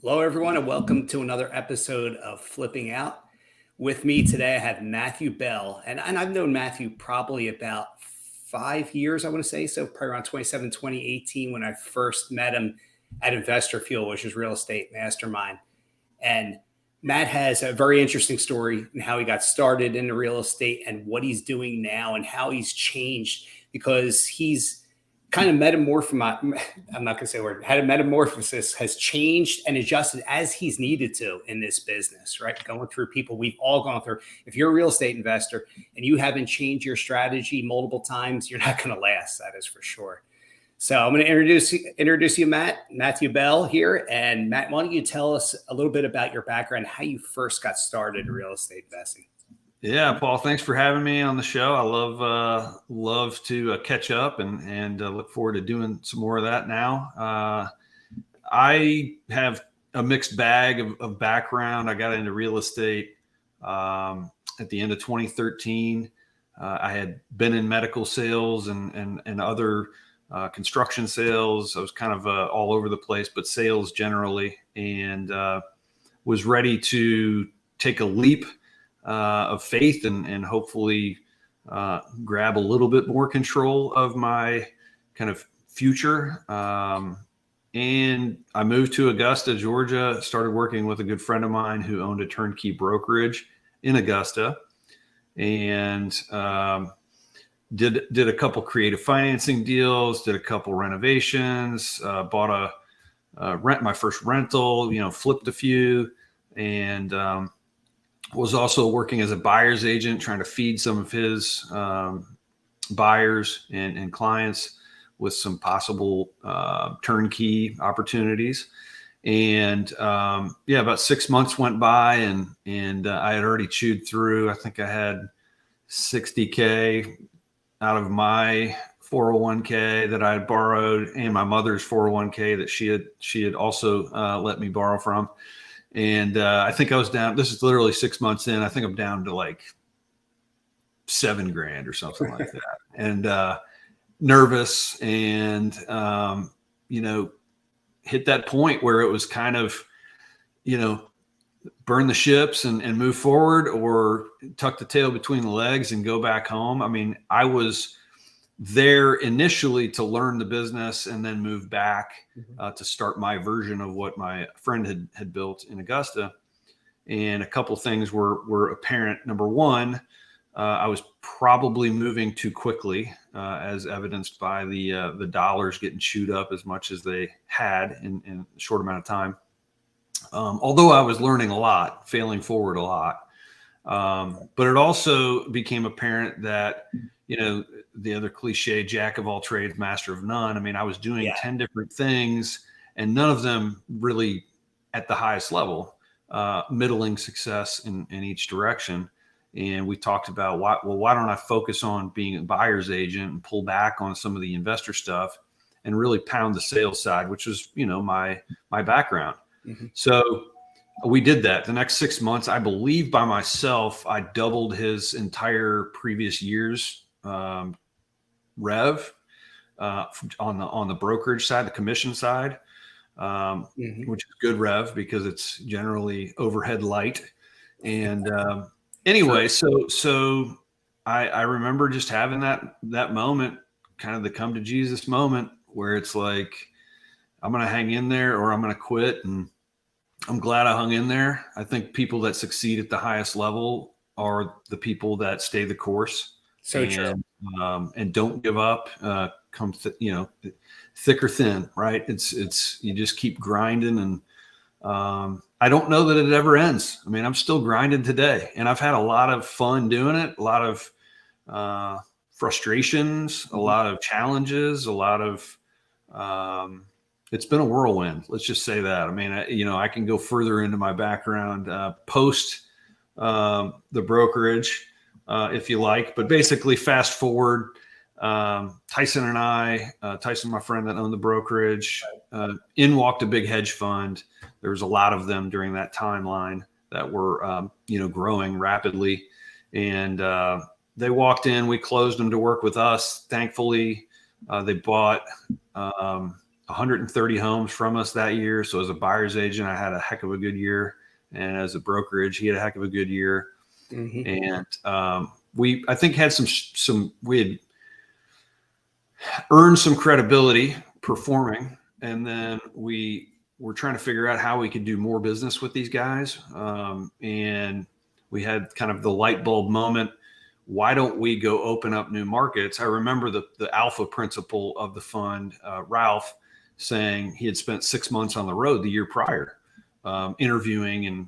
Hello, everyone, and welcome to another episode of Flipping Out. With me today, I have Matthew Bell, and I've known Matthew probably about 5 years, I want to say, so probably around 2018 when I first met him at Investor Fuel, which is real estate mastermind. And Matt has a very interesting story in how he got started in the real estate and what he's doing now and how he's changed because he's kind of I'm not going to say the word, had a metamorphosis, has changed and adjusted as he's needed to in this business, right? Going through people we've all gone through. If you're a real estate investor and you haven't changed your strategy multiple times, you're not going to last. That is for sure. So I'm going to introduce you, Matthew Bell here. And Matt, why don't you tell us a little bit about your background, how you first got started in real estate investing? Yeah, Paul, thanks for having me on the show. I love to catch up and look forward to doing some more of that now. I have a mixed bag of background. I got into real estate at the end of 2013. I had been in medical sales and other construction sales. I was kind of all over the place, but sales generally, and was ready to take a leap of faith and hopefully grab a little bit more control of my kind of future. And I moved to Augusta, Georgia, started working with a good friend of mine who owned a turnkey brokerage in Augusta, and did a couple creative financing deals, did a couple renovations, bought my first rental, flipped a few, and was also working as a buyer's agent, trying to feed some of his buyers and clients with some possible turnkey opportunities. And about 6 months went by, and I had already chewed through. I think I had $60K out of my 401k that I had borrowed, and my mother's 401k that she had also let me borrow from. And I think I was down. This is literally 6 months in. I think I'm down to like $7,000 or something like that. And nervous, and hit that point where it was kind of, burn the ships and move forward, or tuck the tail between the legs and go back home. I mean, I was there initially to learn the business and then move back to start my version of what my friend had built in Augusta. And a couple things were apparent. Number one, I was probably moving too quickly, as evidenced by the dollars getting chewed up as much as they had in a short amount of time. Although I was learning a lot, failing forward a lot. But it also became apparent that, the other cliche, jack of all trades, master of none. I mean, I was doing 10 different things, and none of them really at the highest level, middling success in each direction. And we talked about why don't I focus on being a buyer's agent and pull back on some of the investor stuff and really pound the sales side, which was, my background. Mm-hmm. So we did that. The next 6 months, I believe by myself, I doubled his entire previous year's rev on the brokerage side, the commission side, which is good rev because it's generally overhead light. And anyway, so I remember just having that moment, kind of the come to Jesus moment, where it's like, I'm going to hang in there or I'm going to quit. And I'm glad I hung in there. I think people that succeed at the highest level are the people that stay the course. True. And don't give up, thick or thin, right? It's, you just keep grinding. And I don't know that it ever ends. I mean, I'm still grinding today, and I've had a lot of fun doing it, a lot of frustrations, a lot of challenges, a lot of, it's been a whirlwind. Let's just say that. I mean, I can go further into my background post the brokerage, if you like, but basically fast forward, Tyson, my friend that owned the brokerage, in walked a big hedge fund. There was a lot of them during that timeline that were, growing rapidly. And they walked in, we closed them to work with us. Thankfully, they bought 130 homes from us that year. So as a buyer's agent, I had a heck of a good year. And as a brokerage, he had a heck of a good year. And I think had we had earned some credibility performing. And then we were trying to figure out how we could do more business with these guys. And we had kind of the light bulb moment. Why don't we go open up new markets? I remember the alpha principal of the fund, Ralph, saying he had spent 6 months on the road the year prior, interviewing and,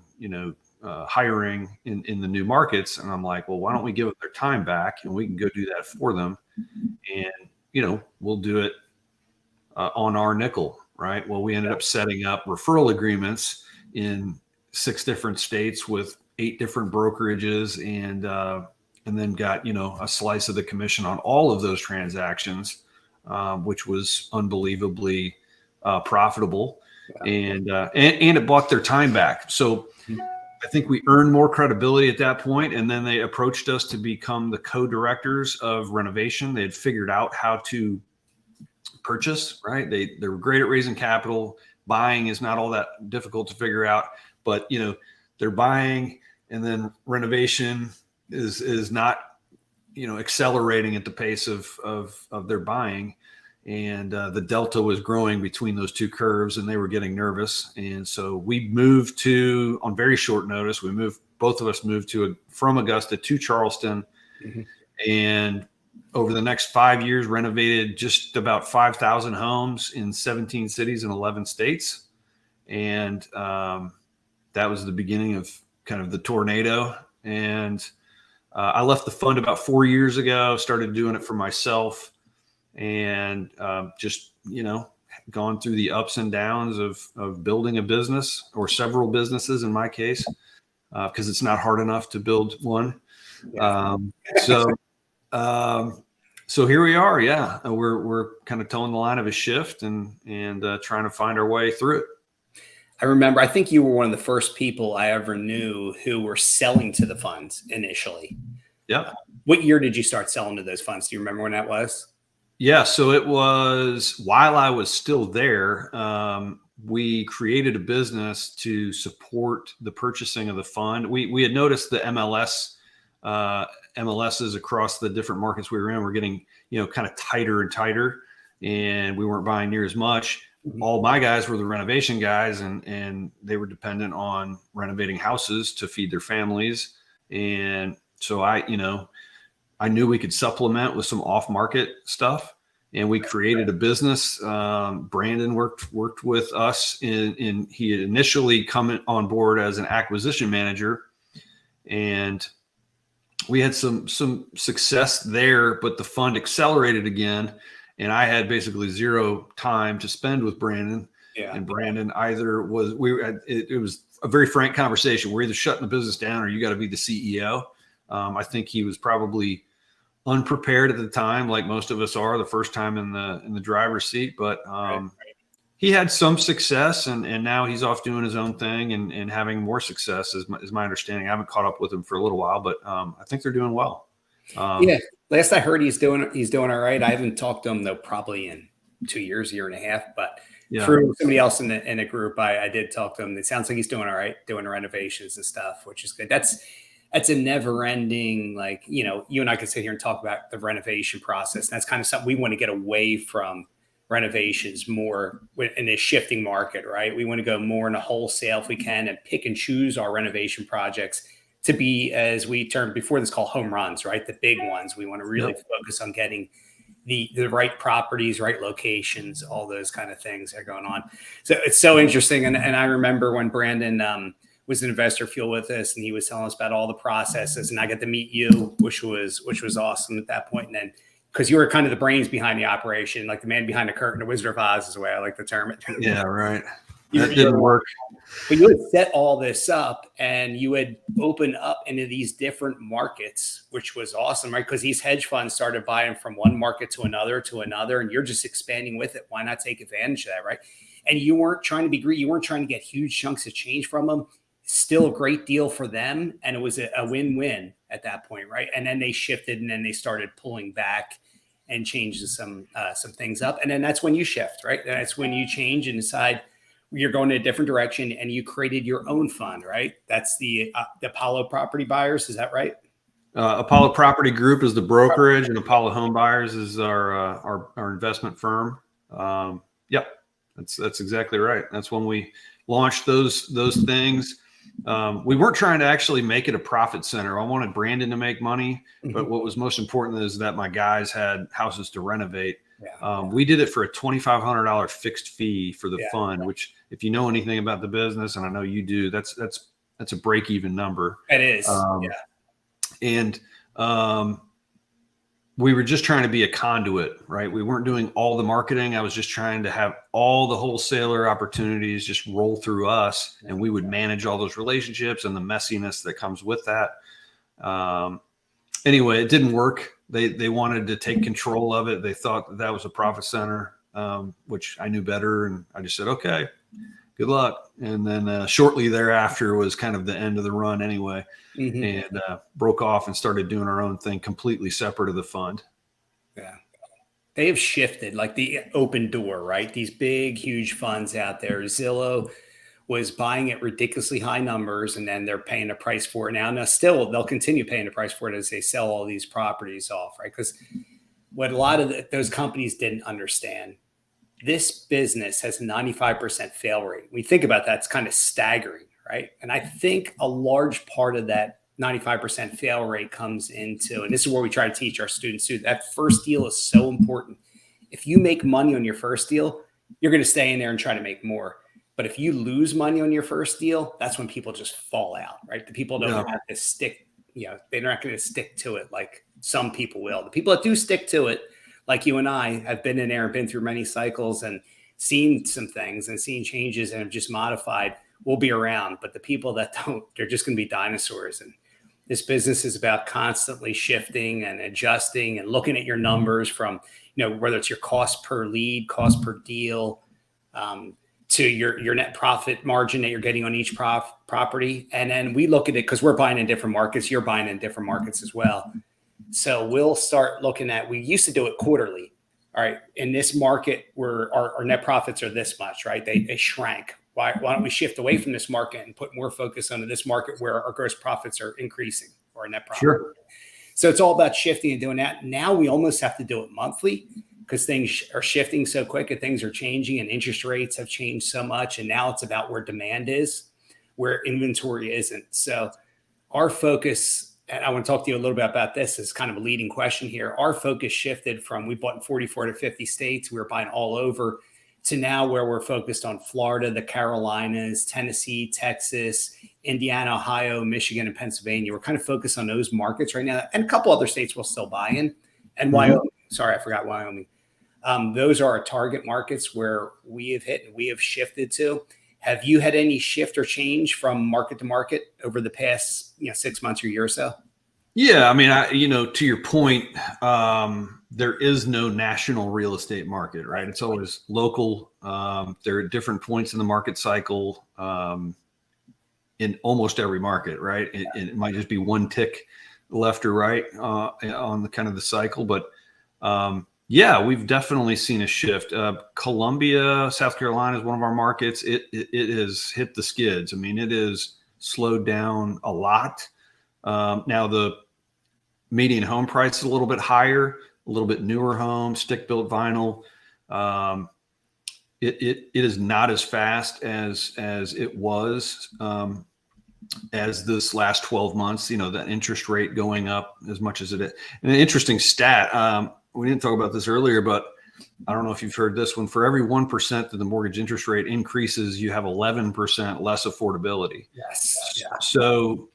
hiring in the new markets. And I'm like, well, why don't we give them their time back and we can go do that for them? And, we'll do it on our nickel, right? Well, we ended up setting up referral agreements in 6 different states with 8 different brokerages, and then got, a slice of the commission on all of those transactions, which was unbelievably profitable. And it bought their time back. So I think we earned more credibility at that point. And then they approached us to become the co-directors of renovation. They had figured out how to purchase, right? They were great at raising capital. Buying is not all that difficult to figure out, but they're buying, and then renovation is not, accelerating at the pace of their buying. And the delta was growing between those two curves, and they were getting nervous. And so we moved on very short notice. Both of us moved from Augusta to Charleston. And over the next 5 years, renovated just about 5,000 homes in 17 cities in 11 states. And that was the beginning of kind of the tornado. And I left the fund about 4 years ago, started doing it for myself, and just, gone through the ups and downs of building a business, or several businesses in my case, because it's not hard enough to build one. So here we are. Yeah, we're kind of towing the line of a shift and trying to find our way through it. I remember, I think you were one of the first people I ever knew who were selling to the funds initially. Yeah. What year did you start selling to those funds? Do you remember when that was? Yeah. So it was while I was still there. We created a business to support the purchasing of the fund. We had noticed the MLSs across the different markets we were in were getting, kind of tighter and tighter, and we weren't buying near as much. All my guys were the renovation guys, and they were dependent on renovating houses to feed their families. And so I knew we could supplement with some off-market stuff, and we created a business. Brandon worked with us, and he had initially come on board as an acquisition manager, and we had some success there, but the fund accelerated again. And I had basically zero time to spend with Brandon. Yeah. And Brandon it was a very frank conversation. We're either shutting the business down or you got to be the CEO. I think he was probably unprepared at the time, like most of us are the first time in the driver's seat. But he had some success, and now he's off doing his own thing and having more success is my understanding. I haven't caught up with him for a little while, but I think they're doing well. Last I heard, he's doing all right. I haven't talked to him though, probably in 2 years, year and a half. But through somebody else in a group, I did talk to him. It sounds like he's doing all right, doing renovations and stuff, which is good. That's a never-ending, like, you and I could sit here and talk about the renovation process. And that's kind of something we want to get away from. Renovations more in a shifting market, right? We want to go more into wholesale if we can, and pick and choose our renovation projects to be, as we termed before this, called home runs, right? The big ones. We want to really focus on getting the right properties, right locations, all those kind of things that are going on. So it's so interesting. And I remember when Brandon was an investor fuel with us, and he was telling us about all the processes, and I got to meet you, which was awesome at that point. And then, because you were kind of the brains behind the operation, like the man behind the curtain, the Wizard of Oz is the way I like to term it. Yeah, right. That didn't work. But you would set all this up, and you would open up into these different markets, which was awesome, right? Because these hedge funds started buying from one market to another, and you're just expanding with it. Why not take advantage of that, right? And you weren't trying to be greedy. You weren't trying to get huge chunks of change from them. Still a great deal for them, and it was a win-win at that point, right? And then they shifted, and then they started pulling back. and changes some things up. And then that's when you shift, right? That's when you change and decide you're going in a different direction, and you created your own fund, right? That's the Apollo Property Buyers. Is that right? Apollo Property Group is the brokerage, and Apollo Home Buyers is our investment firm. Yep, that's exactly right. That's when we launched those things. We weren't trying to actually make it a profit center. I wanted Brandon to make money, but what was most important is that my guys had houses to renovate. We did it for a $2,500 fixed fee for the fund, which, if you know anything about the business, and I know you do, that's a break-even number. It is. And we were just trying to be a conduit, right? We weren't doing all the marketing. I was just trying to have all the wholesaler opportunities just roll through us, and we would manage all those relationships and the messiness that comes with that. Anyway, it didn't work. They wanted to take control of it. They thought that was a profit center, which I knew better. And I just said, okay, good luck. And then shortly thereafter was kind of the end of the run anyway, and broke off and started doing our own thing completely separate of the fund. Yeah. They have shifted, like the open door, right? These big, huge funds out there. Zillow was buying at ridiculously high numbers, and then they're paying a price for it now. Now, still, they'll continue paying a price for it as they sell all these properties off, right? Because what a lot of those companies didn't understand, this business has a 95% fail rate. We think about that, it's kind of staggering, right? And I think a large part of that 95% fail rate comes into, and this is where we try to teach our students too, that first deal is so important. If you make money on your first deal, you're going to stay in there and try to make more. But if you lose money on your first deal, that's when people just fall out, right? The people don't have to stick, they're not going to stick to it like some people will. The people that do stick to it, like you and I, have been in there and been through many cycles and seen some things and seen changes and have just modified, will be around. But the people that don't, they're just going to be dinosaurs. And this business is about constantly shifting and adjusting and looking at your numbers from, whether it's your cost per lead, cost per deal, to your net profit margin that you're getting on each property. And then we look at it because we're buying in different markets. You're buying in different markets as well. So we'll start looking at, we used to do it quarterly. All right. In this market where our net profits are this much, right? They shrank. Why don't we shift away from this market and put more focus on this market where our gross profits are increasing, or our net profit? Sure. So it's all about shifting and doing that. Now we almost have to do it monthly because things are shifting so quick and things are changing and interest rates have changed so much. And now it's about where demand is, where inventory isn't. So our focus, and I want to talk to you a little bit about this as kind of a leading question here. Our focus shifted from, we bought in 44 to 50 states. We were buying all over, to now where we're focused on Florida, the Carolinas, Tennessee, Texas, Indiana, Ohio, Michigan, and Pennsylvania. We're kind of focused on those markets right now. And a couple other states we'll still buy in. And Wyoming, sorry, I forgot Wyoming. Those are our target markets where we have hit and we have shifted to. Have you had any shift or change from market to market over the past 6 months or year or so? Yeah, I mean, to your point, there is no national real estate market, right? It's always local. There are different points in the market cycle in almost every market, right? It might just be one tick left or right on the kind of the cycle, but yeah, we've definitely seen a shift. Columbia, South Carolina is one of our markets. It has hit the skids. I mean, it is slowed down a lot. Now the median home price is a little bit higher, a little bit newer home, stick-built vinyl. It is not as fast as it was as this last 12 months. That interest rate going up as much as it is. And an interesting stat. We didn't talk about this earlier, but I don't know if you've heard this one. For every 1% that the mortgage interest rate increases, you have 11% less affordability. Yes. Yeah. So,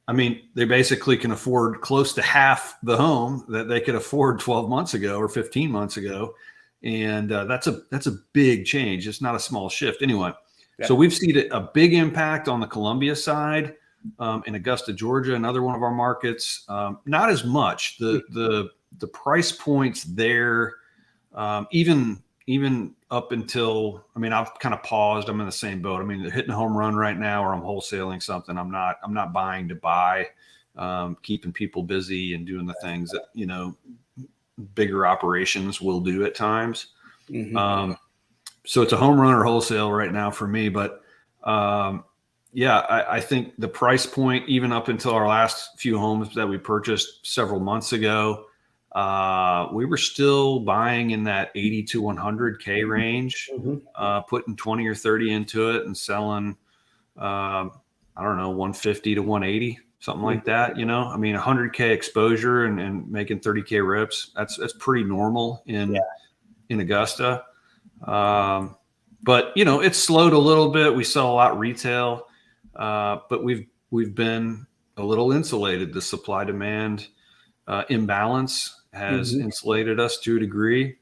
I mean, they basically can afford close to half the home that they could afford 12 months ago or 15 months ago. And that's a big change. It's not a small shift anyway. Yeah. So we've seen a big impact on the Columbia side, in Augusta, Georgia, another one of our markets. Not as much. The price points there, even up until, I mean, I've kind of paused. I'm in the same boat. I mean, they're hitting a home run right now, or I'm wholesaling something. I'm not buying to buy, keeping people busy and doing the things that, bigger operations will do at times. Mm-hmm. So it's a home run or wholesale right now for me. But I think the price point, even up until our last few homes that we purchased several months ago, we were still buying in that 80 to 100K range, putting 20 or 30 into it and selling, I don't know, 150 to 180, something like that. You know, I mean, 100K exposure and making 30K rips. That's pretty normal in Augusta. But you know, it's slowed a little bit. We sell a lot retail, but we've been a little insulated. The supply demand imbalance has insulated us to a degree.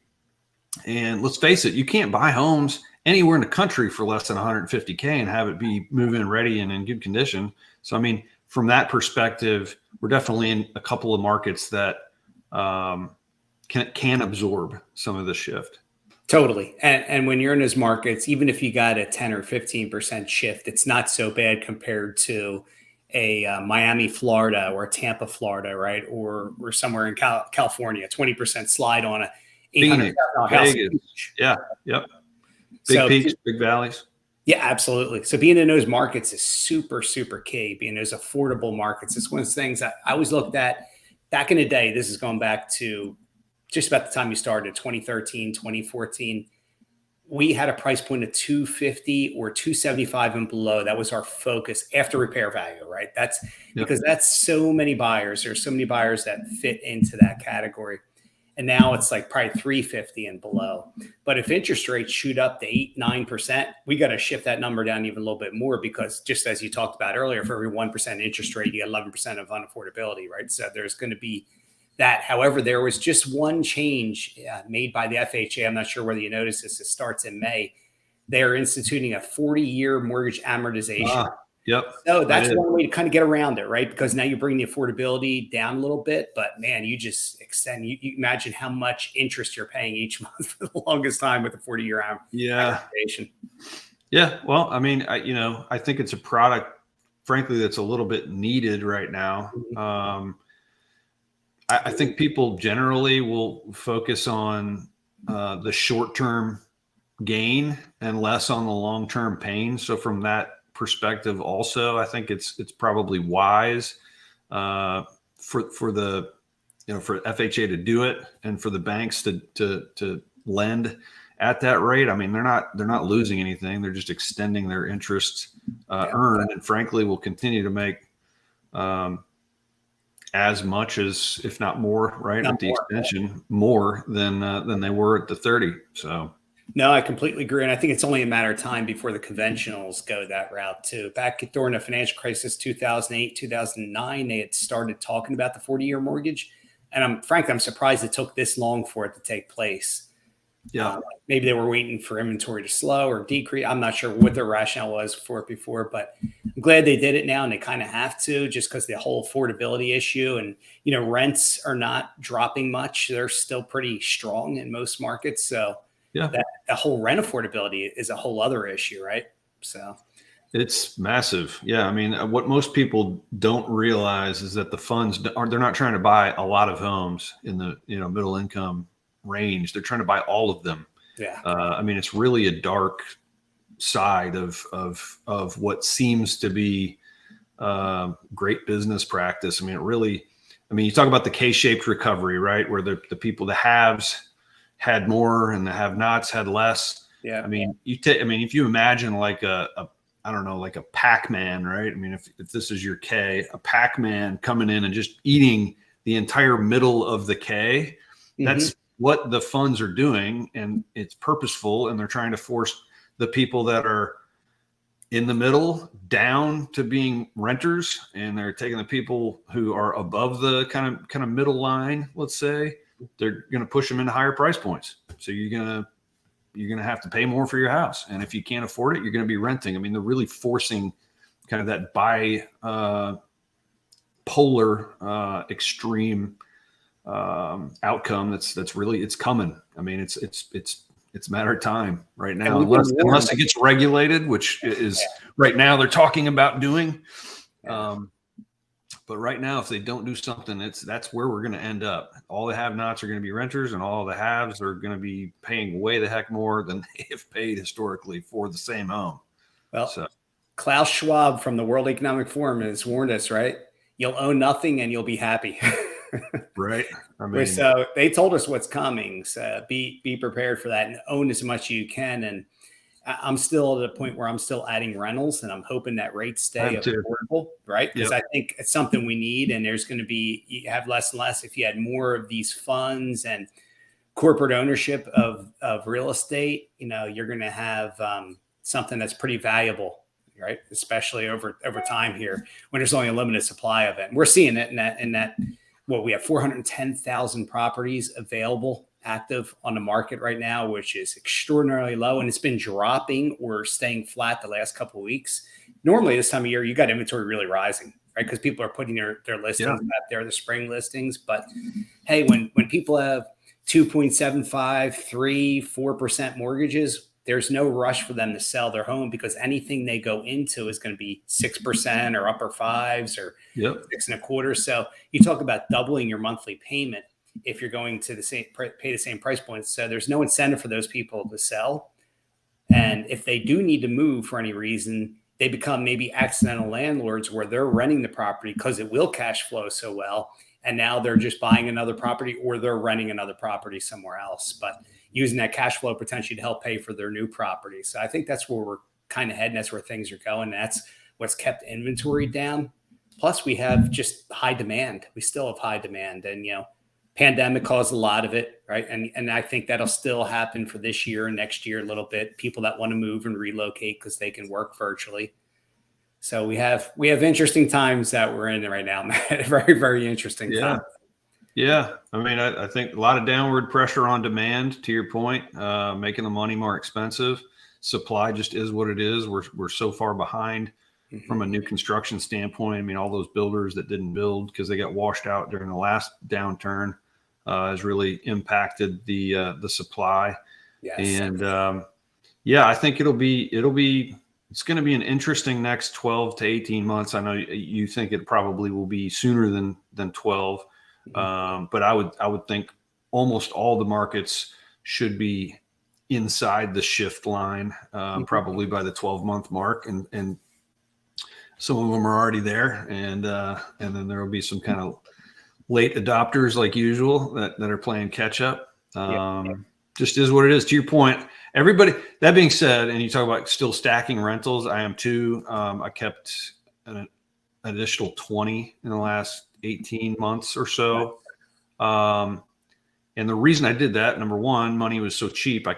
And let's face it, you can't buy homes anywhere in the country for less than 150K and have it be move-in ready and in good condition. So, I mean, from that perspective, we're definitely in a couple of markets that can absorb some of the shift. Totally. And when you're in those markets, even if you got a 10 or 15% shift, it's not so bad compared to a Miami, Florida, or Tampa, Florida, right? Or somewhere in California, 20% slide on a $800,000 house. Yeah. Yep. Big peaks, big valleys. Yeah, absolutely. So being in those markets is super, super key. Being those affordable markets. It's one of the things that I always looked at back in the day. This is going back to just about the time you started, 2013, 2014, we had a price point of 250 or 275 and below. That was our focus after repair value, right? That's because that's so many buyers. There's so many buyers that fit into that category. And now it's like probably 350 and below. But if interest rates shoot up to 8-9%, we got to shift that number down even a little bit more, because just as you talked about earlier, for every 1% interest rate, you get 11% of unaffordability, right? So there's going to be that. However, there was just one change made by the FHA. I'm not sure whether you noticed this. It starts in May. They're instituting a 40-year mortgage amortization. So that's one way to kind of get around it, right? Because now you bring the affordability down a little bit, but man, you just extend. You imagine how much interest you're paying each month for the longest time with a 40-year amortization. Yeah. Well, I mean, I think it's a product, frankly, that's a little bit needed right now. I think people generally will focus on the short-term gain and less on the long-term pain. So from that perspective, also, I think it's probably wise for the for FHA to do it and for the banks to lend at that rate. I mean, they're not losing anything; they're just extending their interest earned, and frankly, will continue to make as much as, if not more, right, at the extension, more than they were at the 30. So. No, I completely agree. And I think it's only a matter of time before the conventionals go that route too. Back during the financial crisis, 2008, 2009, they had started talking about the 40-year mortgage. And I'm surprised it took this long for it to take place. Yeah. Maybe they were waiting for inventory to slow or decrease. I'm not sure what their rationale was for it before, but I'm glad they did it now, and they kind of have to, just because the whole affordability issue. And, rents are not dropping much. They're still pretty strong in most markets. So the whole rent affordability is a whole other issue, right? So it's massive. Yeah. I mean, what most people don't realize is that the funds they're not trying to buy a lot of homes in the, middle income range. They're trying to buy all of them. Yeah. I mean, it's really a dark side of what seems to be great business practice. I mean, you talk about the K-shaped recovery, right? Where the people, the haves had more and the have-nots had less. Yeah. I mean, if you imagine like I don't know, like a Pac-Man, right? I mean, if this is your K, a Pac-Man coming in and just eating the entire middle of the K, that's what the funds are doing. And it's purposeful, and they're trying to force the people that are in the middle down to being renters, and they're taking the people who are above the kind of middle line, let's say, they're going to push them into higher price points. So you're going to have to pay more for your house. And if you can't afford it, you're going to be renting. I mean, they're really forcing kind of that polar extreme outcome. That's really, it's coming. I mean, it's a matter of time right now, unless it gets regulated, which is right now they're talking about doing. But right now, if they don't do something, that's where we're going to end up. All the have-nots are going to be renters, and all the haves are going to be paying way the heck more than they have paid historically for the same home. Well, So, Klaus Schwab from the World Economic Forum has warned us, right? You'll own nothing and you'll be happy. right. I mean, So they told us what's coming. So be prepared for that and own as much as you can. And I'm still at a point where I'm still adding rentals, and I'm hoping that rates stay affordable, right? Because I think it's something we need, and there's going to be, you have less and less if you had more of these funds and corporate ownership of real estate. You're going to have something that's pretty valuable, right? Especially over time here when there's only a limited supply of it. And we're seeing it in that what we have 410,000 properties available active on the market right now, which is extraordinarily low, and it's been dropping or staying flat the last couple of weeks. Normally this time of year, you got inventory really rising, right? Because people are putting their listings out there, the spring listings. But hey, when people have 2.75, 3, 4% mortgages, there's no rush for them to sell their home, because anything they go into is going to be 6% or upper fives or 6.25. So you talk about doubling your monthly payment if you're going to pay the same price points. So there's no incentive for those people to sell. And if they do need to move for any reason, they become maybe accidental landlords where they're renting the property because it will cash flow so well. And now they're just buying another property, or they're renting another property somewhere else, but using that cash flow potentially to help pay for their new property. So I think that's where we're kind of heading. That's where things are going. That's what's kept inventory down. Plus we have just high demand. We still have high demand, and, pandemic caused a lot of it, right? And I think that'll still happen for this year and next year a little bit. People that want to move and relocate because they can work virtually. So we have interesting times that we're in right now, Matt. Very, very interesting time. Yeah. I mean, I think a lot of downward pressure on demand, to your point, making the money more expensive. Supply just is what it is. We're so far behind from a new construction standpoint. I mean, all those builders that didn't build because they got washed out during the last downturn has really impacted the supply. Yes. And I think it's going to be an interesting next 12 to 18 months. I know you think it probably will be sooner than 12. But I would think almost all the markets should be inside the shift line, probably by the 12-month mark. And some of them are already there. And then there will be some kind of late adopters like usual that are playing catch up. Just is what it is. To your point, everybody, that being said, and you talk about still stacking rentals, I am too. I kept an additional 20 in the last 18 months or so. And the reason I did that, number one, money was so cheap. I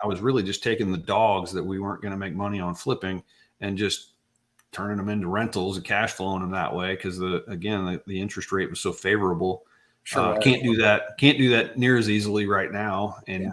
was really just taking the dogs that we weren't going to make money on flipping and just turning them into rentals and cash flowing them that way. Cause the interest rate was so favorable. Sure. Can't do that near as easily right now. And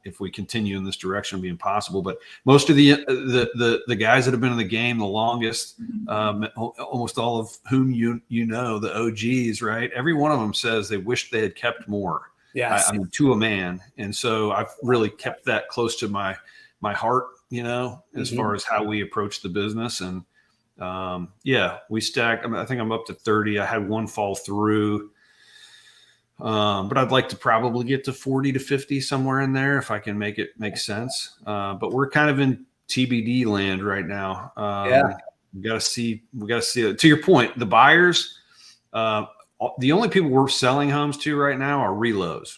if we continue in this direction, it'll be impossible. But most of the guys that have been in the game the longest, almost all of whom the OGs, right? Every one of them says they wish they had kept more. Yes. I mean, to a man. And so I've really kept that close to my heart, as far as how we approach the business. And we stacked. I think I'm up to 30. I had one fall through. But I'd like to probably get to 40 to 50 somewhere in there if I can make it make sense. But we're kind of in TBD land right now. We got to see it. To your point, the buyers, the only people we're selling homes to right now are relos,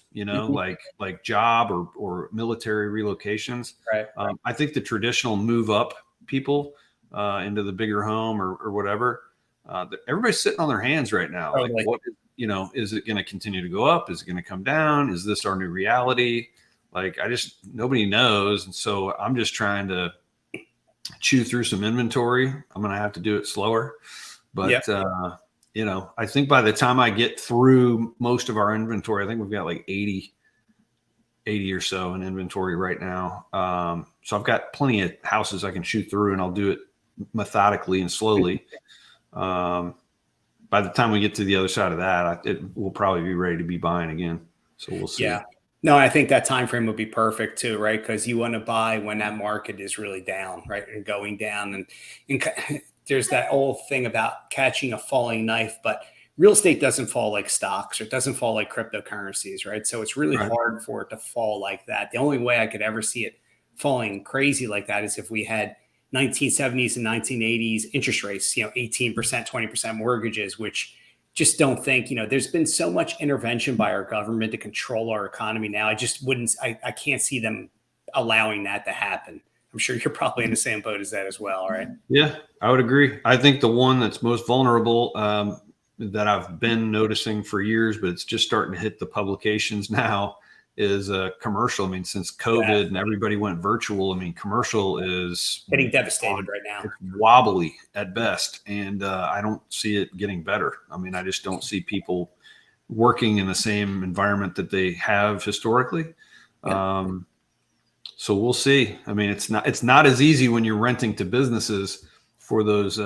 like job or military relocations. Right. I think the traditional move up people into the bigger home or whatever, everybody's sitting on their hands right now. Totally. Like, what is it going to continue to go up? Is it going to come down? Is this our new reality? Like, nobody knows. And so I'm just trying to chew through some inventory. I'm going to have to do it slower, but I think by the time I get through most of our inventory, I think we've got like 80 or so in inventory right now. So I've got plenty of houses I can shoot through, and I'll do it methodically and slowly. By the time we get to the other side of that, it will probably be ready to be buying again. So we'll see. Yeah. No, I think that time frame would be perfect too, right? Because you want to buy when that market is really down, right, and going down. And there's that old thing about catching a falling knife, but real estate doesn't fall like stocks or it doesn't fall like cryptocurrencies, right? So it's really Right. hard for it to fall like that. The only way I could ever see it falling crazy like that is if we had 1970s and 1980s interest rates, 18%, 20% mortgages, which just don't think, there's been so much intervention by our government to control our economy now. I just wouldn't, I can't see them allowing that to happen. I'm sure you're probably in the same boat as that as well, right? Yeah, I would agree. I think the one that's most vulnerable, that I've been noticing for years, but it's just starting to hit the publications now, is commercial. I mean, since COVID and everybody went virtual, I mean, commercial is Getting devastated right now. It's wobbly at best, and I don't see it getting better. I mean, I just don't see people working in the same environment that they have historically. Yeah. So we'll see. I mean, it's not as easy when you're renting to businesses for those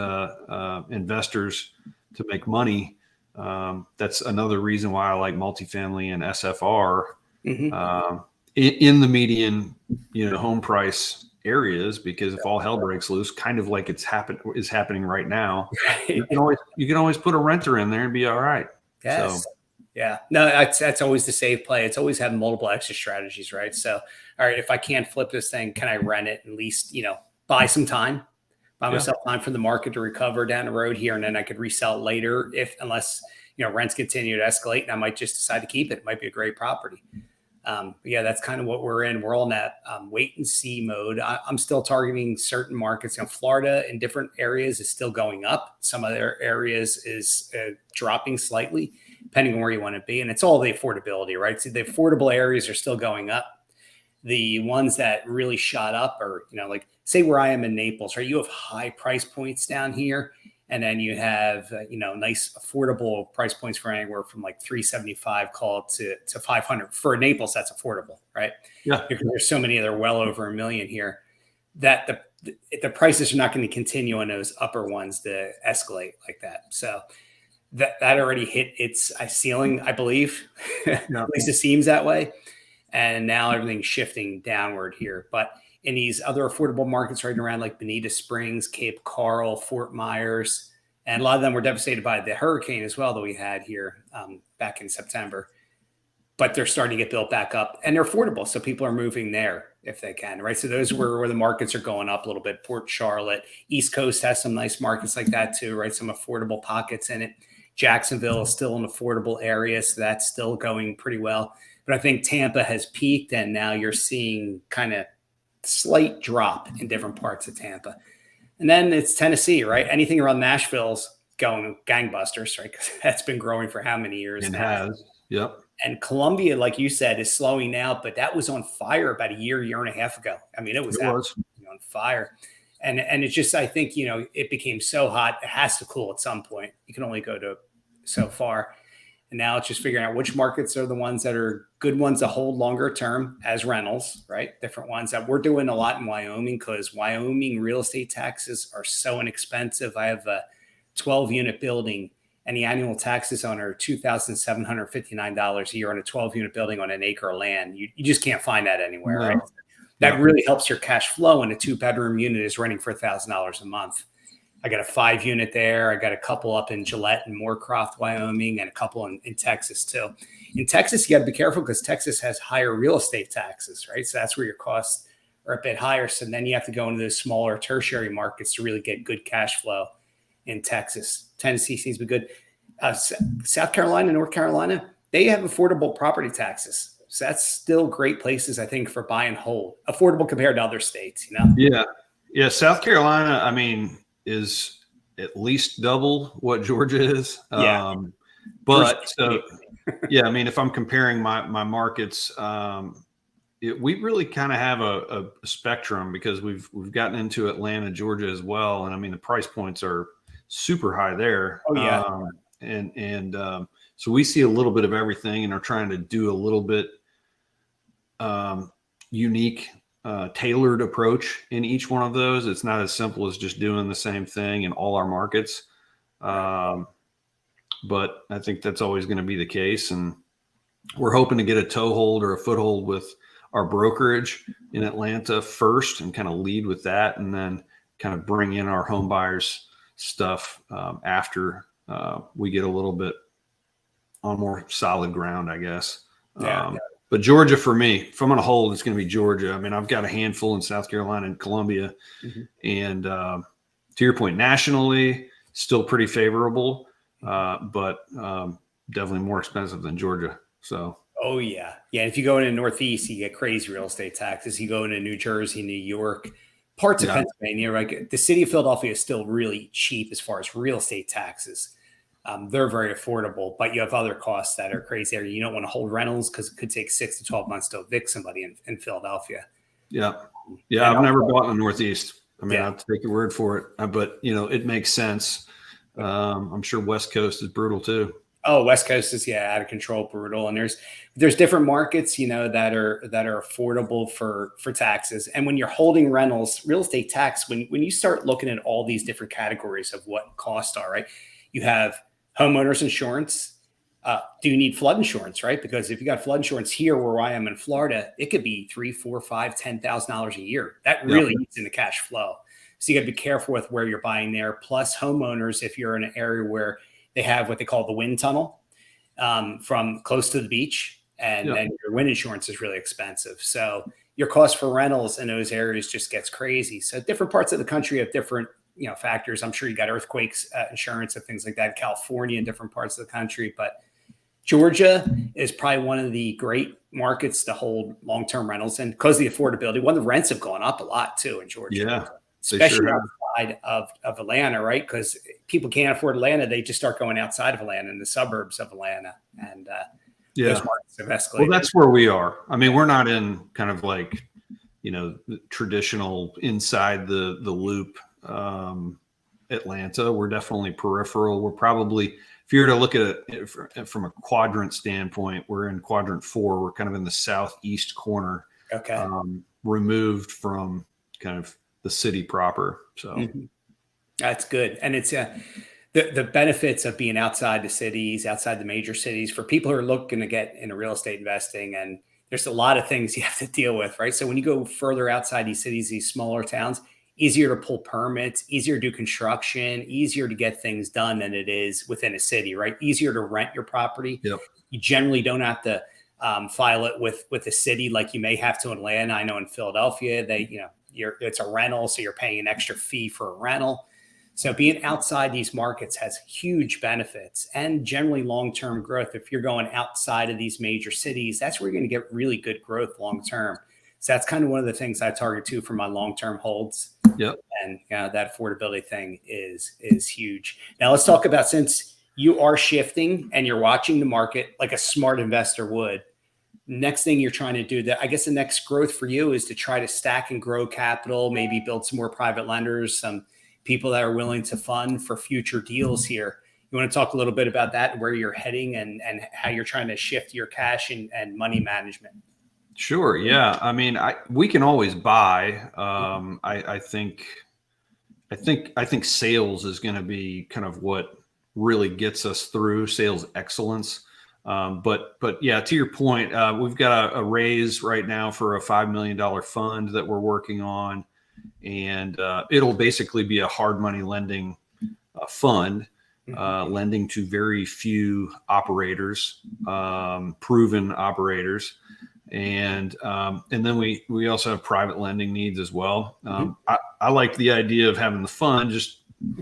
investors to make money. That's another reason why I like multifamily and SFR in the median, home price areas, because if all hell breaks loose, kind of like is happening right now, you can always put a renter in there and be all right. Yes. So. Yeah. No, that's always the safe play. It's always having multiple exit strategies, right? So, all right, if I can't flip this thing, can I rent it? At least, buy some time, buy myself time for the market to recover down the road here, and then I could resell it later unless rents continue to escalate, and I might just decide to keep it. It might be a great property. But yeah, that's kind of what we're in. We're all in that wait and see mode. I'm still targeting certain markets. Florida in different areas is still going up. Some other areas is dropping slightly, depending on where you want to be. And it's all the affordability, right? So the affordable areas are still going up. The ones that really shot up are, like say where I am in Naples, right? You have high price points down here. And then you have, nice affordable price points for anywhere from like 375 call to 500 for Naples. That's affordable, right? Yeah. Because there's so many that are well over $1 million here that the prices are not going to continue on those upper ones to escalate like that. So that already hit its ceiling, I believe. Yeah. At least it seems that way. And now everything's shifting downward here. But in these other affordable markets right around like Bonita Springs, Cape Coral, Fort Myers, and a lot of them were devastated by the hurricane as well that we had here back in September. But they're starting to get built back up, and they're affordable, so people are moving there if they can, right? So those are where the markets are going up a little bit. Port Charlotte, East Coast has some nice markets like that too, right? Some affordable pockets in it. Jacksonville is still an affordable area, so that's still going pretty well. But I think Tampa has peaked, and now you're seeing kind of slight drop in different parts of Tampa. And then it's Tennessee, right? Anything around Nashville's going gangbusters, right? Because that's been growing for how many years now? Has. Yep. And Columbia, like you said, is slowing now, but that was on fire about a year and a half ago. I mean, it was on fire. And it's just, I think, it became so hot, it has to cool at some point. You can only go to so far. And now it's just figuring out which markets are the ones that are good ones to hold longer term as rentals, right? Different ones that we're doing a lot in Wyoming, because Wyoming real estate taxes are so inexpensive. I have a 12-unit building, and the annual taxes on are $2,759 a year on a 12-unit building on an acre of land. You just can't find that anywhere, right? That really helps your cash flow. And a 2-bedroom unit is renting for $1,000 a month. I got a 5-unit there. I got a couple up in Gillette and Moorcroft, Wyoming, and a couple in Texas too. In Texas, you got to be careful because Texas has higher real estate taxes, right? So that's where your costs are a bit higher. So then you have to go into those smaller tertiary markets to really get good cash flow in Texas. Tennessee seems to be good. South Carolina, North Carolina, they have affordable property taxes. So that's still great places, I think, for buy and hold. Affordable compared to other states, Yeah. Yeah. South Carolina, I mean, is at least double what Georgia is. Yeah. But so, yeah, I mean, if I'm comparing my markets, we really kind of have a spectrum, because we've gotten into Atlanta, Georgia as well. And I mean, the price points are super high there. Oh yeah. So we see a little bit of everything, and are trying to do a little bit unique, tailored approach in each one of those. It's not as simple as just doing the same thing in all our markets. But I think that's always going to be the case. And we're hoping to get a toehold or a foothold with our brokerage in Atlanta first, and kind of lead with that, and then kind of bring in our home buyers stuff after we get a little bit on more solid ground, I guess. But Georgia, for me, if I'm going to hold, it's going to be Georgia. I mean, I've got a handful in South Carolina and Columbia. And to your point, nationally, still pretty favorable, but definitely more expensive than Georgia. So. Oh, yeah. Yeah. If you go into the Northeast, you get crazy real estate taxes. You go into New Jersey, New York, parts of Pennsylvania, right? The city of Philadelphia is still really cheap as far as real estate taxes. They're very affordable, but you have other costs that are crazy. You don't want to hold rentals because it could take 6 to 12 months to evict somebody in Philadelphia. Yeah. I've never bought in the Northeast. I mean, I'll take your word for it, but it makes sense. I'm sure West Coast is brutal too. Oh, West Coast is out of control, brutal. And there's different markets, that are affordable for taxes. And when you're holding rentals, real estate tax, when you start looking at all these different categories of what costs are, right? You have homeowners insurance. Do you need flood insurance, right? Because if you got flood insurance here where I am in Florida, it could be $3,000, $4,000, $5,000, $10,000 a year. That really eats into cash flow. So you got to be careful with where you're buying there. Plus homeowners, if you're in an area where they have what they call the wind tunnel from close to the beach, and then your wind insurance is really expensive. So your cost for rentals in those areas just gets crazy. So different parts of the country have different factors. I'm sure you got earthquakes insurance and things like that in California and different parts of the country. But Georgia is probably one of the great markets to hold long-term rentals in because of the affordability. One, the rents have gone up a lot too in Georgia. Yeah. Especially outside of Atlanta, right? Because people can't afford Atlanta. They just start going outside of Atlanta in the suburbs of Atlanta. And those markets have escalated. Well, that's where we are. I mean, we're not in kind of like, traditional inside the loop Atlanta. We're definitely peripheral. We're probably, if you were to look at it from a quadrant standpoint, we're in quadrant 4. We're kind of in the southeast corner, removed from kind of the city proper. So that's good. And it's the benefits of being outside the cities, outside the major cities for people who are looking to get into real estate investing. And there's a lot of things you have to deal with, right? So when you go further outside these cities, these smaller towns, easier to pull permits, easier to do construction, easier to get things done than it is within a city, right? Easier to rent your property. You generally don't have to file it with a city like you may have to in Atlanta. I know in Philadelphia, it's a rental, so you're paying an extra fee for a rental. So being outside these markets has huge benefits and generally long-term growth. If you're going outside of these major cities, that's where you're going to get really good growth long-term. So that's kind of one of the things I target too for my long-term holds. And that affordability thing is huge. Now let's talk about, since you are shifting and you're watching the market like a smart investor would, next thing you're trying to do, that I guess the next growth for you is to try to stack and grow capital, maybe build some more private lenders, some people that are willing to fund for future deals here. You want to talk a little bit about that, where you're heading and how you're trying to shift your cash and money management? Sure. Yeah. I mean, we can always buy. I think sales is going to be kind of what really gets us through, sales excellence. But yeah, to your point, we've got a raise right now for a $5 million fund that we're working on, and it'll basically be a hard money lending fund, lending to very few operators, proven operators. And then we also have private lending needs as well. I like the idea of having the fund just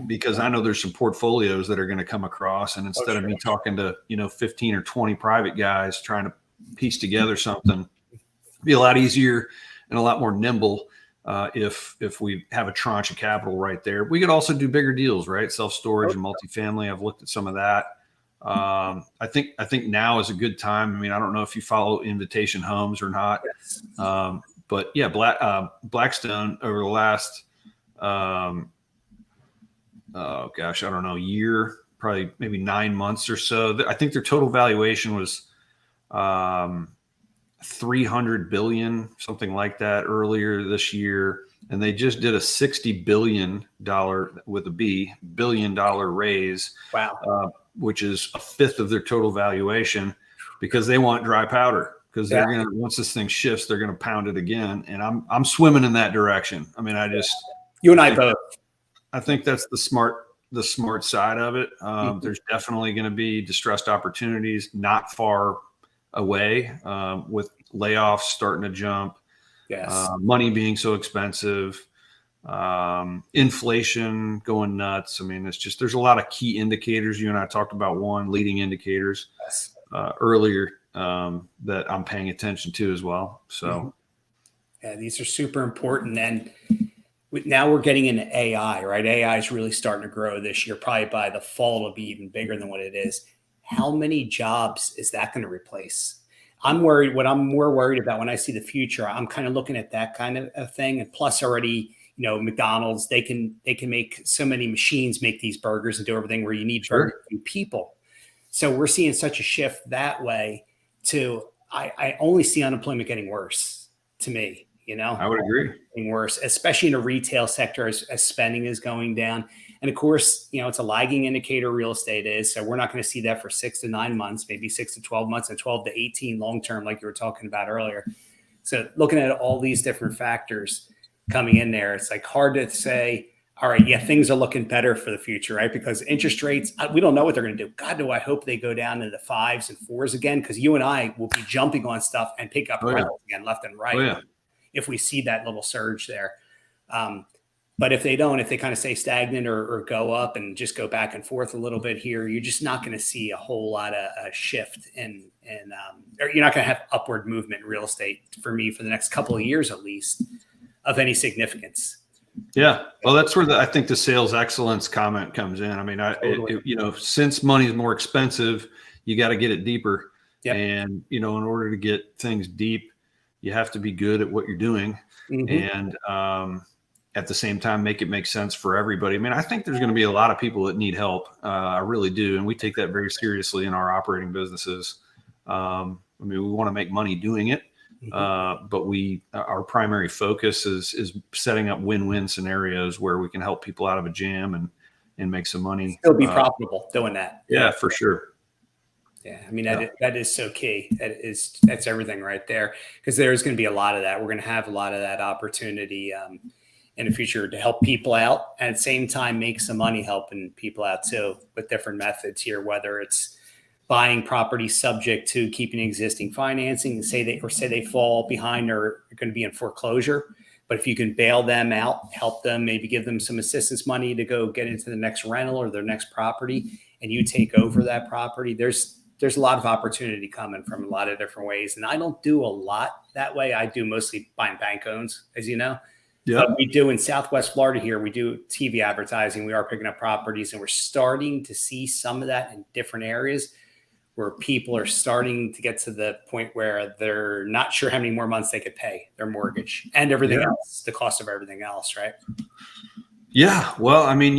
because I know there's some portfolios that are going to come across, and instead of me talking to 15 or 20 private guys trying to piece together something, it'd be a lot easier and a lot more nimble if we have a tranche of capital right there. We could also do bigger deals, right? Self-storage and multifamily. I've looked at some of that. I think now is a good time. I mean, I don't know if you follow Invitation Homes or not, but yeah, Blackstone over the last, I don't know, year, probably maybe 9 months or so. I think their total valuation was 300 billion, something like that, earlier this year. And they just did a $60 billion with a B billion dollar raise. Wow. Which is a fifth of their total valuation, because they want dry powder, because they're going to, once this thing shifts, they're going to pound it again. And I'm swimming in that direction. I mean, you and I both. I think that's the smart the smart side of it. There's definitely going to be distressed opportunities not far away, with layoffs starting to jump, Yes. money being so expensive, inflation going nuts. I mean, there's a lot of key indicators. You and I talked about leading indicators Yes. earlier, that I'm paying attention to as well. So yeah, these are super important. And now we're getting into AI, right? AI is really starting to grow this year. Probably by the fall, it'll be even bigger than what it is. How many jobs is that going to replace? I'm worried. What I'm more worried about when I see the future, I'm kind of looking at that kind of a thing. And plus, already, McDonald's, they can make so many machines make these burgers and do everything where you need very few people. So we're seeing such a shift that way. I only see unemployment getting worse to me. I would agree. Worse, especially in the retail sector as spending is going down. And of course, it's a lagging indicator, real estate is. So we're not going to see that for 6 to 9 months, maybe 6 to 12 months, and 12 to 18 long term, like you were talking about earlier. So looking at all these different factors coming in there, it's like hard to say, all right, yeah, things are looking better for the future, right? Because interest rates, we don't know what they're going to do. God, do I hope they go down into the 5s and 4s again, because you and I will be jumping on stuff and pick up rentals again left and right. If we see that little surge there. But if they don't, if they kind of stay stagnant or go up and just go back and forth a little bit here, you're just not going to see a whole lot of shift or you're not going to have upward movement in real estate for me for the next couple of years, at least, of any significance. Yeah. Well, that's where I think the sales excellence comment comes in. I mean, since money is more expensive, you got to get it deeper. Yep. And, in order to get things deep, you have to be good at what you're doing, and at the same time, make it make sense for everybody. I mean, I think there's going to be a lot of people that need help. I really do. And we take that very seriously in our operating businesses. I mean, we want to make money doing it, but our primary focus is setting up win-win scenarios where we can help people out of a jam and make some money. Still be profitable doing that. Yeah, for sure. Yeah, I mean, that is so key. That's everything right there, because there's going to be a lot of that. We're going to have a lot of that opportunity in the future to help people out, and at the same time make some money helping people out too with different methods here, whether it's buying property subject to keeping existing financing, and say they fall behind or are going to be in foreclosure. But if you can bail them out, help them, maybe give them some assistance money to go get into the next rental or their next property, and you take over that property, there's a lot of opportunity coming from a lot of different ways. And I don't do a lot that way. I do mostly buying bank owns, as you know. Yeah. But we do in Southwest Florida here, we do TV advertising. We are picking up properties, and we're starting to see some of that in different areas where people are starting to get to the point where they're not sure how many more months they could pay their mortgage and everything else, the cost of everything else, right? Yeah. Well, I mean,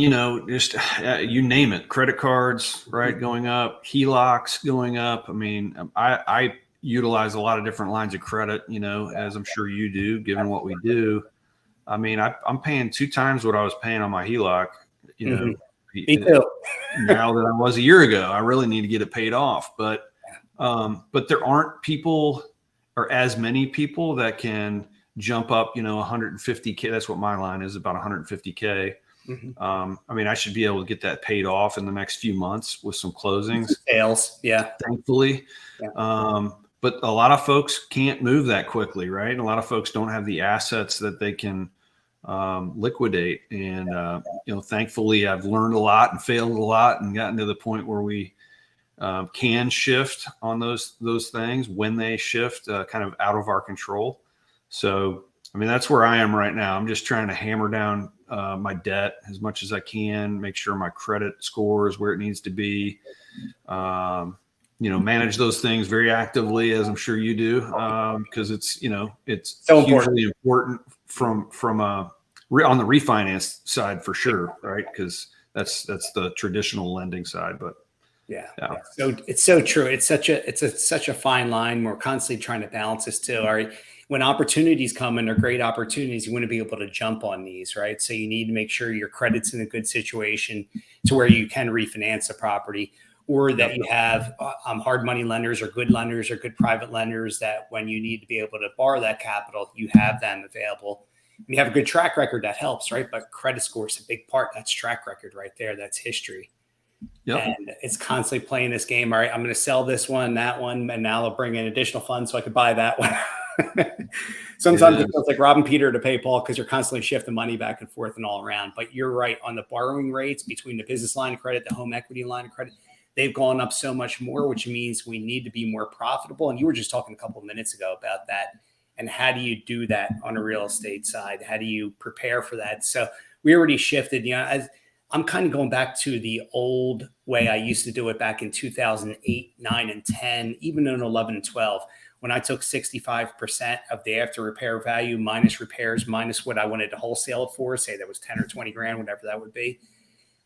just you name it, credit cards, right, going up, HELOCs going up. I mean, I utilize a lot of different lines of credit, as I'm sure you do, given what we do. I mean, I'm paying 2 times what I was paying on my HELOC, Me too. now that I was a year ago. I really need to get it paid off. But there aren't people, or as many people, that can jump up, 150K. That's what my line is, about 150K. I mean, I should be able to get that paid off in the next few months with some closings. Sales. Yeah. Thankfully. Yeah. But a lot of folks can't move that quickly, right? And a lot of folks don't have the assets that they can liquidate. And, thankfully I've learned a lot and failed a lot and gotten to the point where we can shift on those things when they shift kind of out of our control. So, I mean, that's where I am right now. I'm just trying to hammer down my debt as much as I can, make sure my credit score is where it needs to be. Manage those things very actively, as I'm sure you do, because it's so hugely important from on the refinance side for sure, right? Because that's the traditional lending side, but yeah. So it's so true. It's such a fine line. We're constantly trying to balance this too. All right. When opportunities come and they're great opportunities, you want to be able to jump on these, right? So you need to make sure your credit's in a good situation to where you can refinance a property, or that you have hard money lenders or good private lenders that when you need to be able to borrow that capital, you have them available. When you have a good track record, that helps, right? But credit score is a big part. That's track record right there. That's history. Yep. And it's constantly playing this game. All right, I'm going to sell this one, that one, and now they'll bring in additional funds so I could buy that one. Sometimes it feels like robbing Peter to pay Paul because you're constantly shifting money back and forth and all around. But you're right on the borrowing rates between the business line of credit, the home equity line of credit. They've gone up so much more, which means we need to be more profitable. And you were just talking a couple of minutes ago about that. And how do you do that on a real estate side? How do you prepare for that? So we already shifted, I'm kind of going back to the old way I used to do it back in 2008, 9, and 10, even in 11 and 12, when I took 65% of the after repair value minus repairs, minus what I wanted to wholesale it for, say that was 10 or 20 grand, whatever that would be.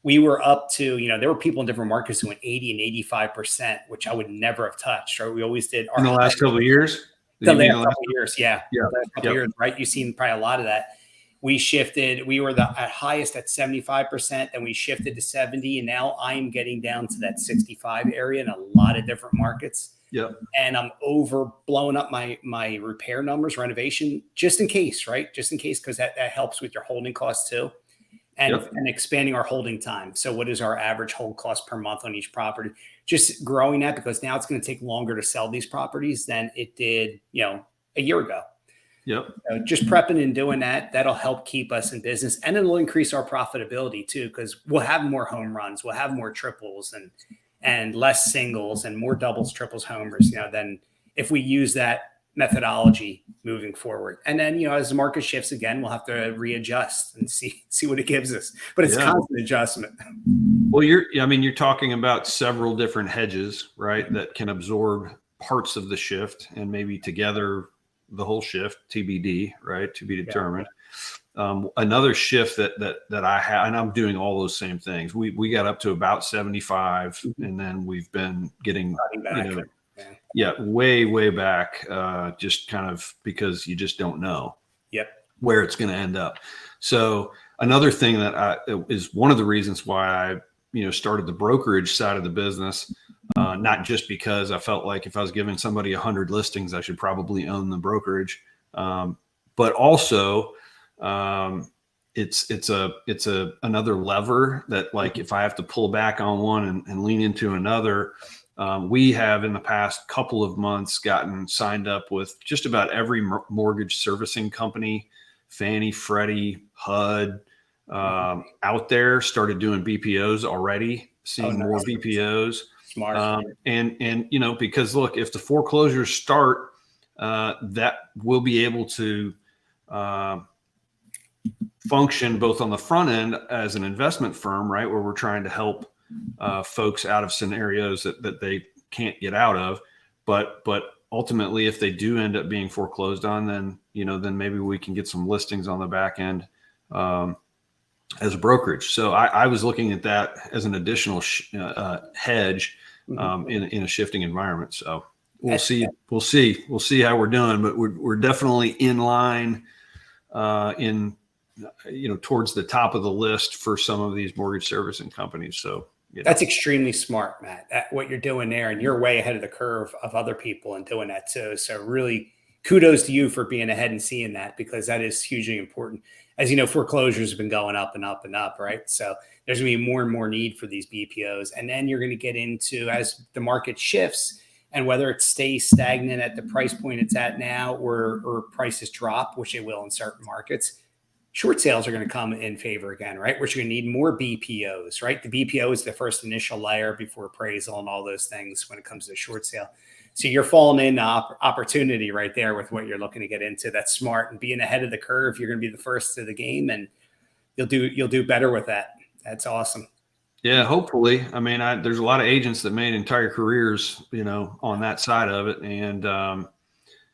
We were up to, there were people in different markets doing 80 and 85%, which I would never have touched. Right? We always did. In the last couple of years? The last couple of years, yeah. Yeah. The last couple of years, right? You've seen probably a lot of that. We shifted. We were at highest at 75%, and we shifted to 70, and now I'm getting down to that 65 area in a lot of different markets. Yep. And I'm blowing up my repair numbers, renovation, just in case, right? Just in case, because that helps with your holding costs too, and expanding our holding time. So what is our average hold cost per month on each property? Just growing that, because now it's going to take longer to sell these properties than it did, a year ago. Yep. So just prepping and doing that, that'll help keep us in business, and it'll increase our profitability too, because we'll have more home runs, we'll have more triples and less singles and more doubles, triples, homers, than if we use that methodology moving forward. And then, as the market shifts again, we'll have to readjust and see what it gives us. But it's constant adjustment. Well, you're talking about several different hedges, right, that can absorb parts of the shift and maybe together the whole shift, TBD, right, to be determined. Yeah. Another shift that I have, and I'm doing all those same things. We got up to about 75, and then we've been getting way back, just kind of because you just don't know where it's going to end up. So another thing that is one of the reasons why I started the brokerage side of the business. Not just because I felt like if I was giving somebody 100 listings, I should probably own the brokerage, but also it's another lever that, like, if I have to pull back on one and lean into another, we have in the past couple of months gotten signed up with just about every mortgage servicing company, Fannie, Freddie, HUD, out there, started doing BPOs already, seeing more BPOs. Smart. And because look, if the foreclosures start, that will be able to function both on the front end as an investment firm, right, where we're trying to help folks out of scenarios that they can't get out of, but ultimately, if they do end up being foreclosed on, then maybe we can get some listings on the back end as a brokerage. So I was looking at that as an additional hedge in a shifting environment. So we'll see how we're doing, but we're definitely in line towards the top of the list for some of these mortgage servicing companies. So that's extremely smart, Matt, what you're doing there, and you're way ahead of the curve of other people and doing that too. So really kudos to you for being ahead and seeing that, because that is hugely important. As you know, foreclosures have been going up and up and up, right? So there's going to be more and more need for these BPOs. And then you're going to get into, as the market shifts, and whether it stays stagnant at the price point it's at now, or prices drop, which it will in certain markets, short sales are going to come in favor again, right? Which you're going to need more BPOs, right? The BPO is the first initial layer before appraisal and all those things when it comes to short sale. So you're falling into opportunity right there with what you're looking to get into. That's smart, and being ahead of the curve. You're going to be the first to the game, and you'll do better with that. That's awesome. Yeah, hopefully. I mean, there's a lot of agents that made entire careers, on that side of it, and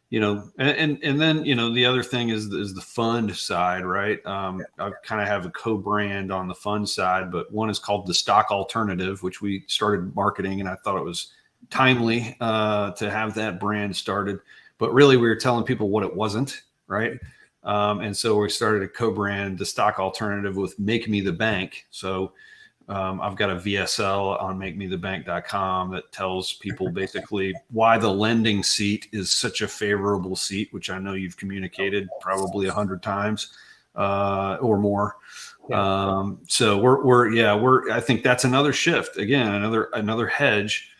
and then the other thing is the fund side, right? I kind of have a co-brand on the fund side, but one is called the Stock Alternative, which we started marketing, and I thought it was timely to have that brand started, but really we were telling people what it wasn't, right? And so we started a co-brand, the Stock Alternative, with Make Me the Bank. So I've got a VSL on makemethebank.com that tells people basically why the lending seat is such a favorable seat, which I know you've communicated probably 100 times or more. Yeah. So I think that's another shift again, another hedge,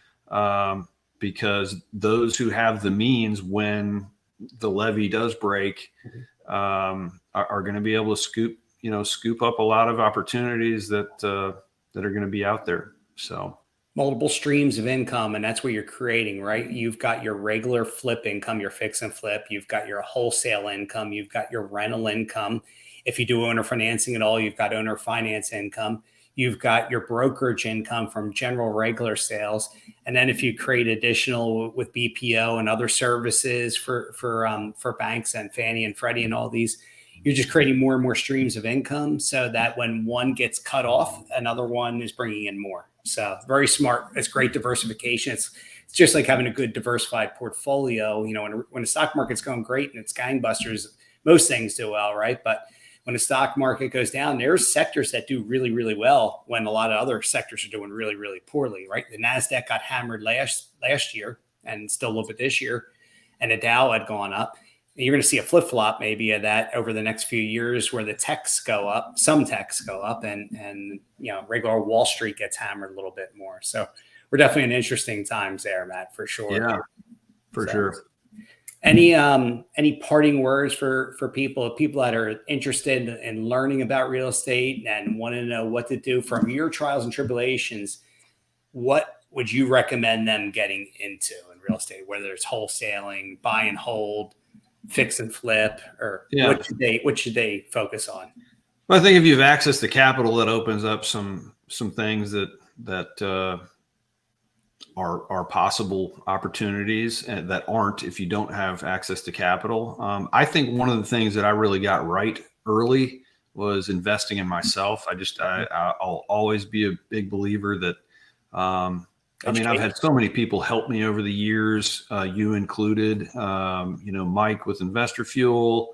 because those who have the means when the levee does break, are going to be able to scoop up a lot of opportunities that are going to be out there. So Multiple streams of income, and that's what you're creating, right? You've got your regular flip income, your fix and flip. You've got your wholesale income. You've got your rental income. If you do owner financing at all, you've got owner finance income. You've got your brokerage income from general regular sales. And then if you create additional with BPO and other services for banks and Fannie and Freddie and all these, you're just creating more and more streams of income so that when one gets cut off, another one is bringing in more. So very smart. It's great diversification. It's just like having a good diversified portfolio. When the stock market's going great and it's gangbusters, most things do well, right? But when the stock market goes down, there's sectors that do really, really well when a lot of other sectors are doing really, really poorly, right? The NASDAQ got hammered last year and still a little bit this year, and the Dow had gone up. You're going to see a flip-flop maybe of that over the next few years where the techs go up, some techs go up, and regular Wall Street gets hammered a little bit more. So we're definitely in interesting times there, Matt, for sure. Yeah, for sure. Any parting words for people that are interested in learning about real estate and want to know what to do from your trials and tribulations? What would you recommend them getting into in real estate, whether it's wholesaling, buy and hold, fix and flip, or what should they focus on? Well, I think if you have access to capital, that opens up some things that are possible opportunities and that aren't if you don't have access to capital. I think one of the things that I really got right early was investing in myself. I'll always be a big believer that, I've had so many people help me over the years, you included, Mike with Investor Fuel,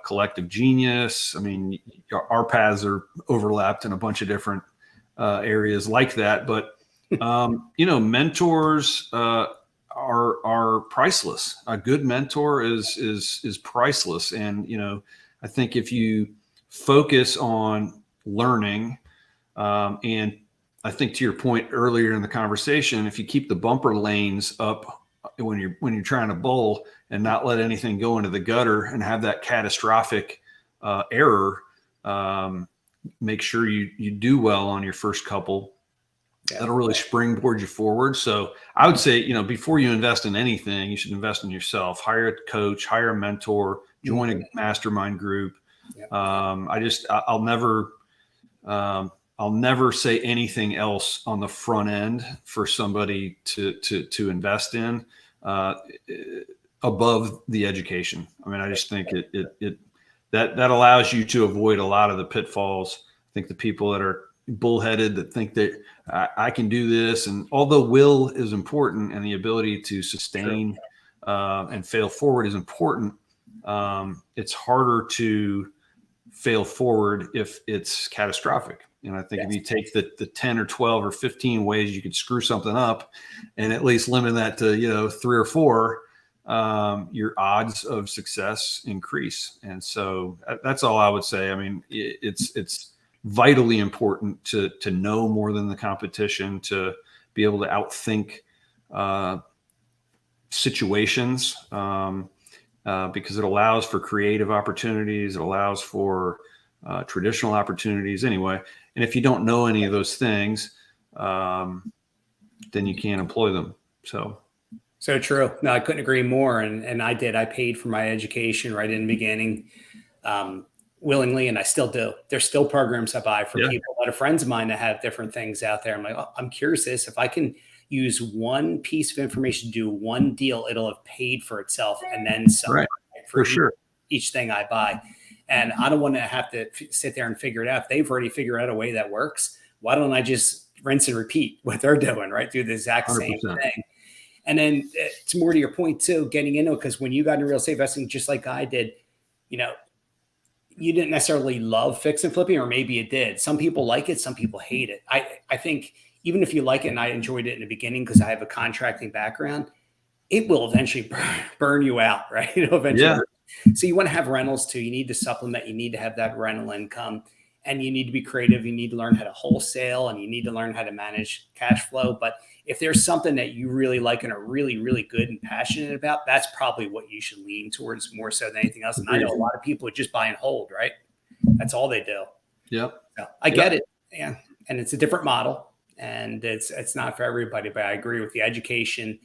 Collective Genius. I mean, our paths are overlapped in a bunch of different areas like that, but mentors are priceless. A good mentor is priceless. And, I think if you focus on learning, and I think to your point earlier in the conversation, if you keep the bumper lanes up when you're trying to bowl and not let anything go into the gutter and have that catastrophic error, make sure you do well on your first couple. That'll really springboard you forward. So I would say, before you invest in anything, you should invest in yourself. Hire a coach, hire a mentor, join a mastermind group. I'll never say anything else on the front end for somebody to invest in above the education. I mean, I just think that allows you to avoid a lot of the pitfalls. I think the people that are bullheaded that think that I can do this, and although will is important and the ability to sustain and fail forward is important, it's harder to fail forward if it's catastrophic. And I think if you take the 10 or 12 or 15 ways you could screw something up and at least limit that to 3 or 4, your odds of success increase. And so that's all I would say. I mean, it's vitally important to know more than the competition, to be able to outthink situations, because it allows for creative opportunities. It allows for traditional opportunities anyway. And if you don't know any of those things, then you can't employ them. So true. No, I couldn't agree more. And I paid for my education right in the beginning. Willingly, and I still do. There's still programs I buy for people. A lot of friends of mine that have different things out there. I'm like, I'm curious if I can use one piece of information to do one deal, it'll have paid for itself and then some. Right. For sure. Each thing I buy. And I don't want to have to sit there and figure it out. If they've already figured out a way that works, why don't I just rinse and repeat what they're doing, right? Do the exact 100%. same thing. And then it's more to your point too, getting into it, because when you got into real estate investing, just like I did, you didn't necessarily love fix and flipping, or maybe you did. Some people like it, some people hate it. I think even if you like it, and I enjoyed it in the beginning because I have a contracting background, it will eventually burn you out, right? It'll eventually Yeah. burn. So you want to have rentals too. You need to supplement. You need to have that rental income, and you need to be creative. You need to learn how to wholesale, and you need to learn how to manage cash flow. But if there's something that you really like and are really, really good and passionate about, that's probably what you should lean towards more so than anything else. And I know a lot of people just buy and hold, right? That's all they do. Yep. So I get it. Yeah. And it's a different model, and it's not for everybody, but I agree with the education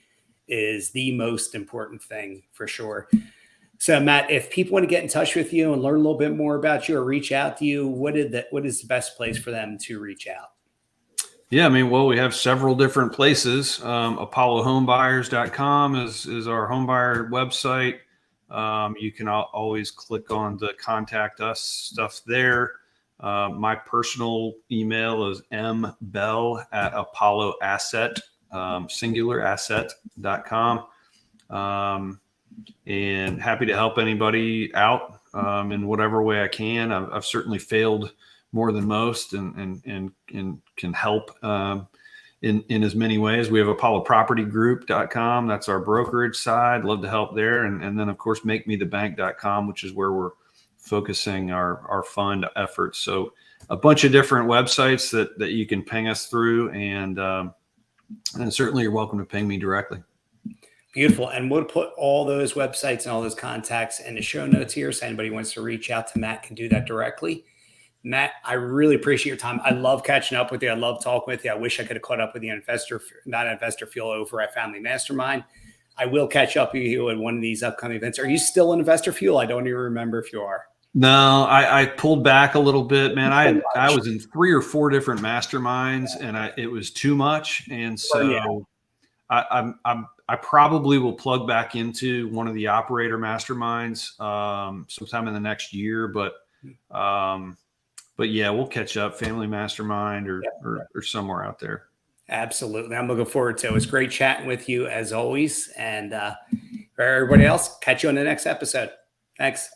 is the most important thing for sure. So Matt, if people want to get in touch with you and learn a little bit more about you or reach out to you, what is the best place for them to reach out? Yeah, I mean, well, we have several different places. ApolloHomebuyers.com is our homebuyer website. You can always click on the contact us stuff there. My personal email is mbell@apolloasset, singularasset.com. And happy to help anybody out in whatever way I can. I've certainly failed more than most, and can help in as many ways. We have apollopropertygroup.com. That's our brokerage side. Love to help there. And then of course, makemethebank.com, which is where we're focusing our fund efforts. So a bunch of different websites that you can ping us through, and certainly you're welcome to ping me directly. Beautiful. And we'll put all those websites and all those contacts in the show notes here. So anybody wants to reach out to Matt can do that directly. Matt, I really appreciate your time. I love catching up with you. I love talking with you. I wish I could have caught up with you on not Investor Fuel over at Family Mastermind. I will catch up with you at one of these upcoming events. Are you still in Investor Fuel? I don't even remember if you are. No, I pulled back a little bit, man. I was in 3 or 4 different masterminds, and it was too much. And so I probably will plug back into one of the operator masterminds sometime in the next year, but yeah, we'll catch up, Family Mastermind or somewhere out there. Absolutely. I'm looking forward to it. It was great chatting with you as always. And for everybody else, catch you on the next episode. Thanks.